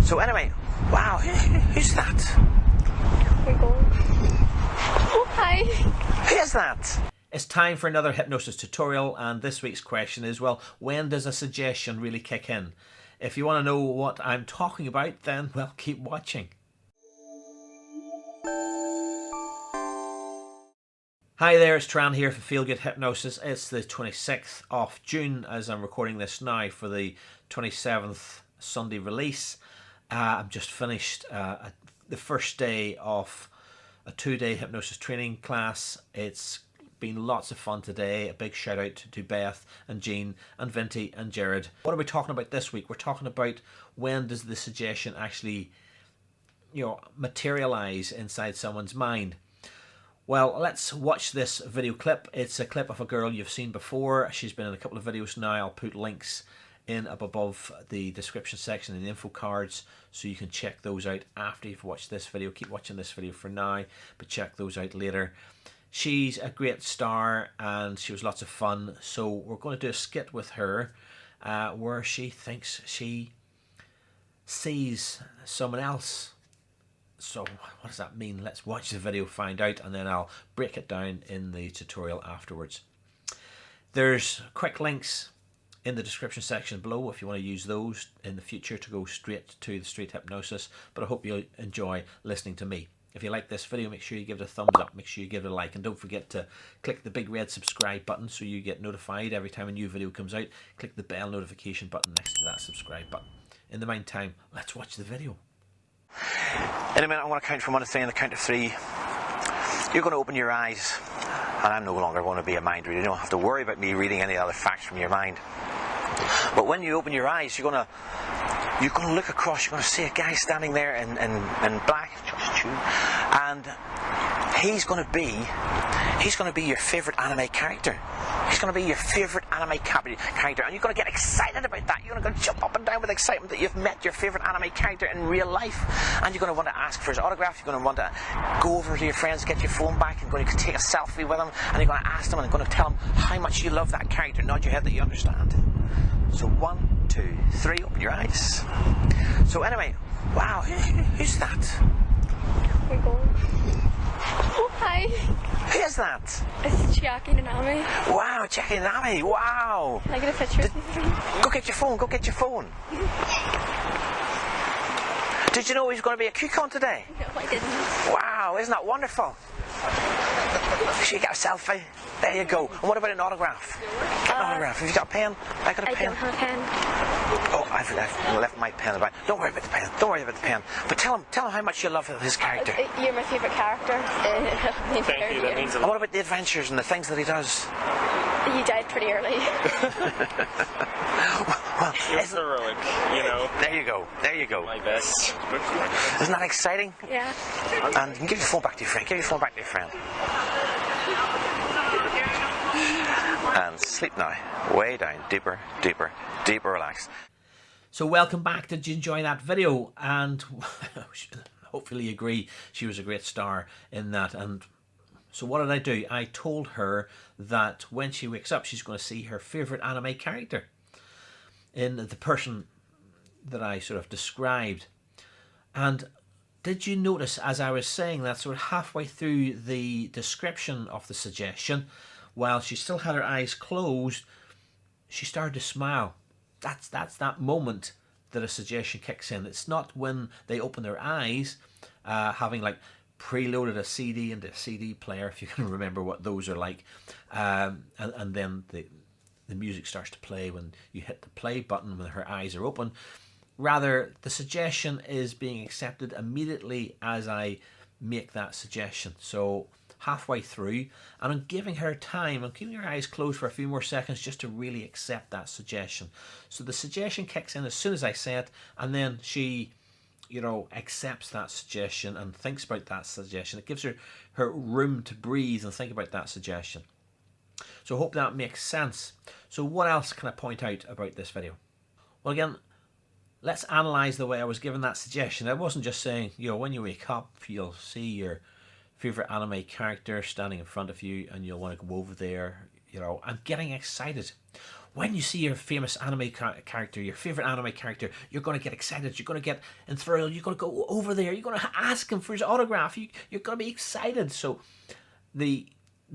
So anyway, wow, who's that? Oh my god. Oh, hi. Who is that? It's time for another hypnosis tutorial, and this week's question is, well, when does a suggestion really kick in? If you want to know what I'm talking about, then, well, keep watching. Hi there, it's Turan here for Feel Good Hypnosis. It's the 26th of June as I'm recording this now for the 27th Sunday release. I've just finished the first day of a 2-day hypnosis training class. It's been lots of fun today. A big shout out to Beth and Jean and Vinty and Jared. What are we talking about this week? We're talking about when does the suggestion actually, materialize inside someone's mind. Well, let's watch this video clip. It's a clip of a girl you've seen before. She's been in a couple of videos now. I'll put links in up above the description section and the info cards so you can check those out after you've watched this video. Keep watching this video for now, but check those out later. She's a great star and she was lots of fun. So we're going to do a skit with her where she thinks she sees someone else. So what does that mean? Let's watch the video, find out, and then I'll break it down in the tutorial afterwards. There's quick links in the description section below if you want to use those in the future to go straight to the street hypnosis, but I hope you'll enjoy listening to me. If you like this video, make sure you give it a thumbs up, make sure you give it a like, and don't forget to click the big red subscribe button so you get notified every time a new video comes out. Click the bell notification button next to that subscribe button. In the meantime, let's watch the video. In a minute, I'm going to count from 1 to 3. On the count of 3, you're going to open your eyes, and I'm no longer going to be a mind reader. You don't have to worry about me reading any other facts from your mind. But when you open your eyes, you're going to look across. You're going to see a guy standing there in black, and he's going to be your favourite anime character. He's going to be your favourite anime character, and you're going to get excited about that. You're going to jump up and down with excitement that you've met your favourite anime character in real life, and you're going to want to ask for his autograph. You're going to want to go over to your friends, get your phone back, and going to take a selfie with him, and you're going to ask them and going to tell them how much you love that character. Nod your head that you understand. So 1, 2, 3, open your eyes. So anyway, wow, who's that? Oh my god. Oh, hi. Who is that? It's Jackie and Nami. Wow, Jackie and Nami, wow. Can I get a picture of you? Go get your phone, go get your phone. Did you know he was going to be a QCon today? No, I didn't. Wow, isn't that wonderful? Should you get a selfie? There you go. And what about an autograph? Get an autograph. Have you got a pen? I got a pen. I don't have a pen. Oh, I've left my pen about. Don't worry about the pen. Don't worry about the pen. But tell him how much you love his character. You're my favourite character. Thank you, that means a And lot. what about the adventures and the things that he does? You died pretty early. Well, It's heroic, there you go. There you go. My best. Isn't that exciting? Yeah. And you can give your phone back to your friend. Give your phone back to your friend. And sleep now. Way down. Deeper, deeper, deeper relax. So welcome back. Did you enjoy that video? And hopefully you agree she was a great star in that. And so what did I do? I told her that when she wakes up, she's going to see her favourite anime character in the person that I sort of described. And did you notice as I was saying that, sort of halfway through the description of the suggestion, while she still had her eyes closed, she started to smile. That's that moment that a suggestion kicks in. It's not when they open their eyes, having like preloaded a CD into a CD player, if you can remember what those are like, and then the music starts to play when you hit the play button when her eyes are open. Rather, the suggestion is being accepted immediately as I make that suggestion. So halfway through, and I'm giving her time. I'm keeping her eyes closed for a few more seconds just to really accept that suggestion. So the suggestion kicks in as soon as I say it, and then she, accepts that suggestion and thinks about that suggestion. It gives her room to breathe and think about that suggestion. So I hope that makes sense. So what else can I point out about this video? Well, again, let's analyze the way I was given that suggestion. I wasn't just saying, when you wake up, you'll see your favorite anime character standing in front of you and you'll want to go over there. I'm getting excited. when you see your famous anime character, your favorite anime character, you're going to get excited, you're going to get enthralled, you're going to go over there, you're going to ask him for his autograph, you're going to be excited. So the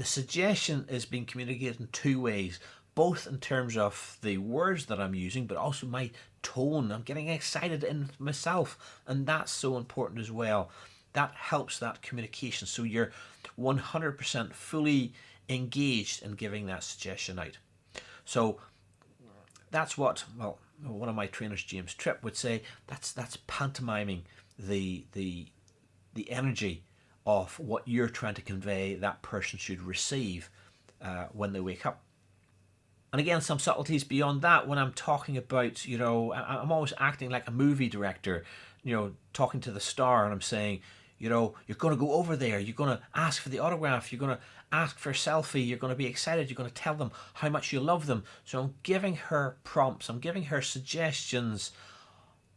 suggestion is being communicated in two ways, both in terms of the words that I'm using, but also my tone. I'm getting excited in myself, and that's so important as well. That helps that communication, so you're 100% fully engaged in giving that suggestion out. So that's what, well, one of my trainers, James Tripp, would say, that's pantomiming the energy of what you're trying to convey that person should receive when they wake up. And again, some subtleties beyond that when I'm talking about, you know, I'm always acting like a movie director, you know, talking to the star, and I'm saying, you know, you're going to go over there, you're going to ask for the autograph, you're going to ask for a selfie, you're going to be excited, you're going to tell them how much you love them. So I'm giving her prompts, I'm giving her suggestions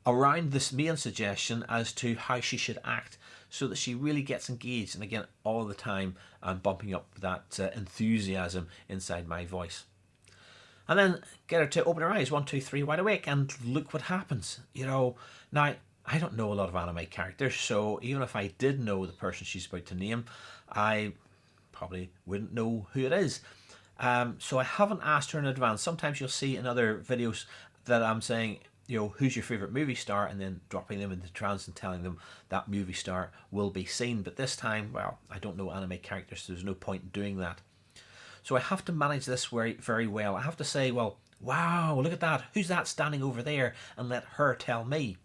around this main suggestion as to how she should act, so that she really gets engaged. And again, all the time I'm bumping up that enthusiasm inside my voice. And then get her to open her eyes, 1, 2, 3, wide awake, and look what happens. You know, now, I don't know a lot of anime characters, so even if I did know the person she's about to name, I probably wouldn't know who it is. So I haven't asked her in advance. Sometimes you'll see in other videos that I'm saying, you know, who's your favourite movie star, and then dropping them into trance and telling them that movie star will be seen. But this time, well, I don't know anime characters, so there's no point in doing that. So I have to manage this very, very well. I have to say, well, wow, look at that. Who's that standing over there? And let her tell me.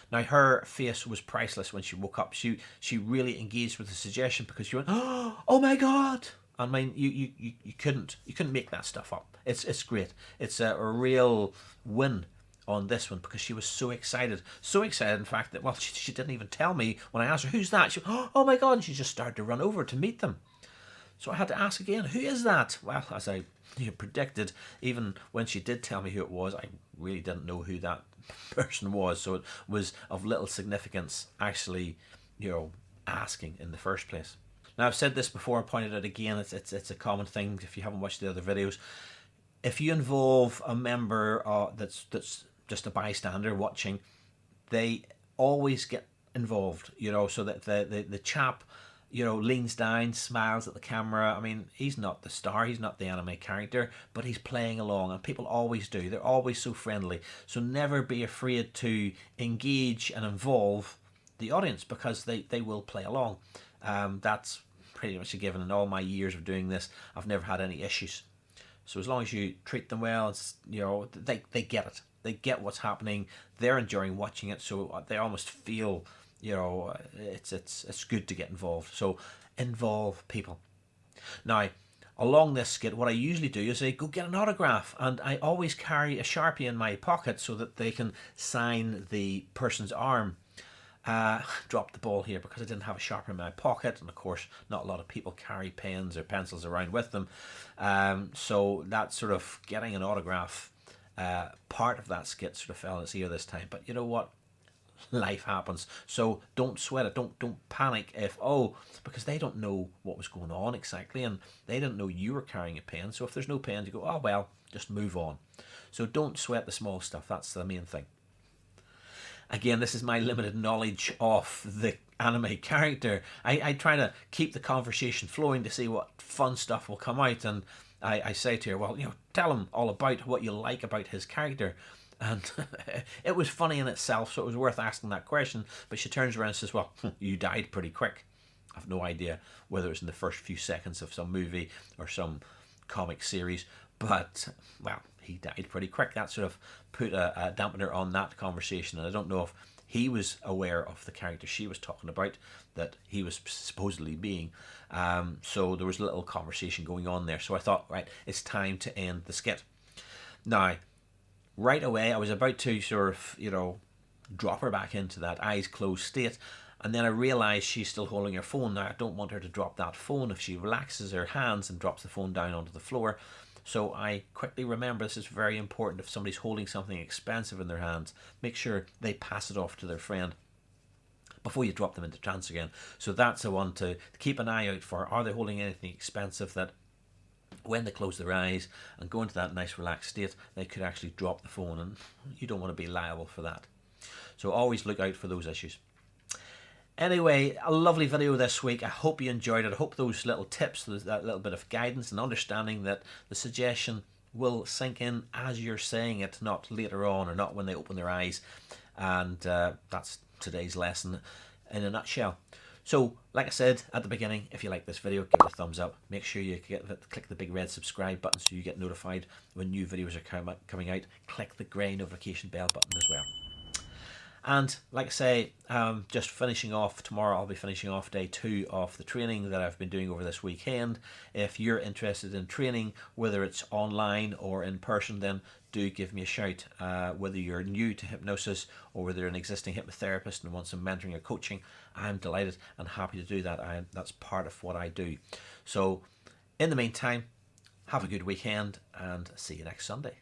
Now, her face was priceless when she woke up. She really engaged with the suggestion, because she went, oh my God. I mean, you couldn't make that stuff up. It's great. It's a real win on this one, because she was so excited, in fact, that, well, she didn't even tell me when I asked her, who's that? She went, oh my God, and she just started to run over to meet them. So I had to ask again, who is that? Well, as I predicted, even when she did tell me who it was, I really didn't know who that person was. So it was of little significance actually, you know, asking in the first place. Now, I've said this before, I pointed out again, it's a common thing if you haven't watched the other videos. If you involve a member that's just a bystander watching, they always get involved, you know, so that the chap, you know, leans down, smiles at the camera. I mean, he's not the star, he's not the anime character, but he's playing along, and people always do. They're always so friendly. So never be afraid to engage and involve the audience, because they will play along. That's pretty much a given. In all my years of doing this, I've never had any issues. So as long as you treat them well, it's, you know, they get it. They get what's happening. They're enjoying watching it, so they almost feel, you know, it's good to get involved. So involve people. Now, along this skit, what I usually do is I go get an autograph, and I always carry a Sharpie in my pocket so that they can sign the person's arm. Dropped the ball here because I didn't have a Sharpie in my pocket, and of course not a lot of people carry pens or pencils around with them. So that sort of getting an autograph part of that skit sort of fell in its ear this time. But you know what? Life happens, so don't sweat it. Don't panic if, because they don't know what was going on exactly, and they didn't know you were carrying a pen. So if there's no pen, you go, oh well, just move on. So don't sweat the small stuff. That's the main thing. Again, this is my limited knowledge of the anime character. I try to keep the conversation flowing to see what fun stuff will come out, and I say to her, well, you know, tell him all about what you like about his character. And it was funny in itself, so it was worth asking that question. But she turns around and says, well, you died pretty quick. I've no idea whether it's in the first few seconds of some movie or some comic series, but, well, he died pretty quick. That sort of put a dampener on that conversation. And I don't know if he was aware of the character she was talking about, that he was supposedly being. So there was a little conversation going on there. So I thought, right, it's time to end the skit. Now, right away, I was about to sort of, you know, drop her back into that eyes closed state. And then I realised she's still holding her phone. Now, I don't want her to drop that phone if she relaxes her hands and drops the phone down onto the floor. So I quickly remember, this is very important. If somebody's holding something expensive in their hands, make sure they pass it off to their friend before you drop them into trance again. So that's a one to keep an eye out for. Are they holding anything expensive that when they close their eyes and go into that nice relaxed state, they could actually drop the phone, and you don't want to be liable for that. So always look out for those issues. Anyway, a lovely video this week. I hope you enjoyed it. I hope those little tips, that little bit of guidance and understanding that the suggestion will sink in as you're saying it, not later on or not when they open their eyes. And that's today's lesson in a nutshell. So, like I said at the beginning, if you like this video, give it a thumbs up. Make sure you click the big red subscribe button so you get notified when new videos are coming out. Click the grey notification bell button as well. And like I say, just finishing off tomorrow, I'll be finishing off day 2 of the training that I've been doing over this weekend. If you're interested in training, whether it's online or in person, then do give me a shout. Whether you're new to hypnosis or whether you're an existing hypnotherapist and want some mentoring or coaching, I'm delighted and happy to do that. That's part of what I do. So in the meantime, have a good weekend and see you next Sunday.